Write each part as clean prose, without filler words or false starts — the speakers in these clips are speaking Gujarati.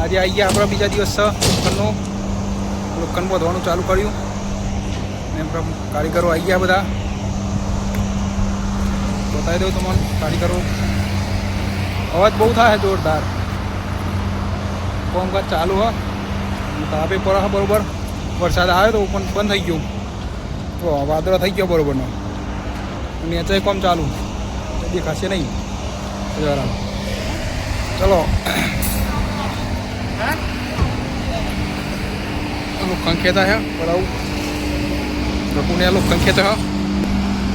આજે આવી ગયા આપણા બીજા દિવસ લોખંડ વધવાનું ચાલુ કર્યું ને કારીગરો આવી ગયા બધા. બતાવી દઉં તમને કારીગરો. અવાજ બહુ થાય જોરદાર. કામકાજ ચાલુ હ તાપે પર બરોબર. વરસાદ આવ્યો તો પણ બંધ થઈ ગયું. તો વાદળો થઈ ગયો બરોબરનો. નીચે કામ ચાલુ દેખાશે નહીં જરા. ચલો લોખંડ ખેતા હે બરાબર. રઘુને લોખંડ ખેતા હે.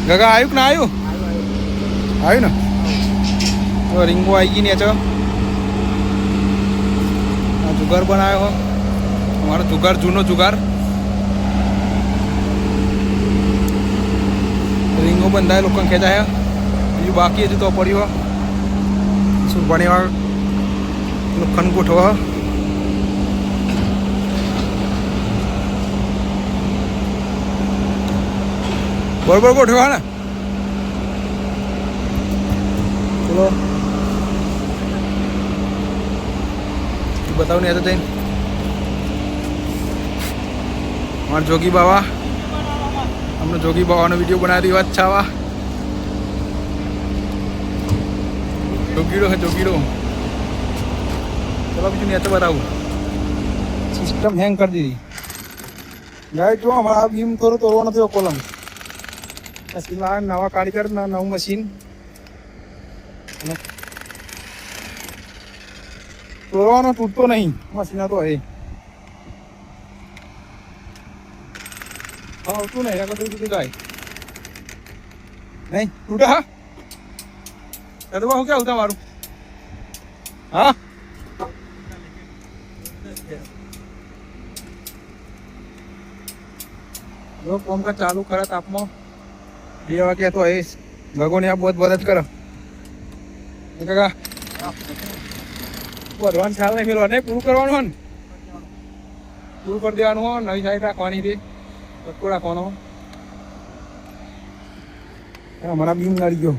ગગા આવ્યું કે ના આવ્યું? આવ્યું ને. તો રીંગો આવી ગઈ ને જુગાર બનાવ્યો હો અમારો. જુગાર જૂનો જુગાર. રીંગો બંધાય લોખંડ ખેંચા હે. બીજું બાકી હજુ તો પડ્યું શું ભણ્યા લોખંડ ગોઠવા. બરોબર ગોઠવા ને. ચલો બતાવું ને તો જઈને અમારા જોગી બાવા. અમને જોગી બાવાનો વિડીયો બનાવી વાત છાવા. જોગીડો હે જોગીડો. ચલો બીજું ને તો બતાવું. સિસ્ટમ હેંગ કરી દીધી ગાય. જો હમણાં બીમ થોડું તોડવાનો થયો કોલમ. પછી નવા કારીગર નવું મશીન તોડવાનો તૂટતો નહીં. મશીન તો હે આવતું નહીં. એના કરતું તૂટી જાય નહીં. તૂટા હા તો હું ક્યાં આવતા મારું. હા કામકાજ ચાલુ ખરા તાપમાં. 2 વાગ્યા તો એ ભગોને આ બહુ જ કરો કાકા. વધવાનું ચાલ નહીં મેળવા નહીં. પૂરું કરવાનું હોય ને પૂરું કરી દેવાનું હોય. નવી સાઈડ રાખવાની હતી પટકો રાખવાનો. હમણાં બીમ નડી ગયો.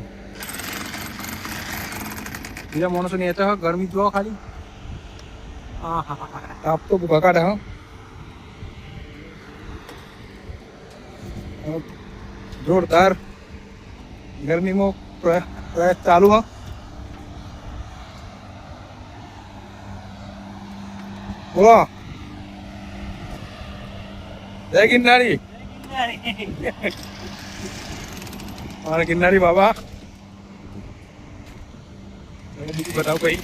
બીજા માણસો ને હતા ગરમી જોવા ખાલી. હા હા તાપ તો ભગાડે. હા જોરદાર ગરમીમાં પ્રયાસ ચાલુ હ. બોલો જય ગિરનારી. મારા ગિરનારી બાબા. બીજું બતાવ કઈ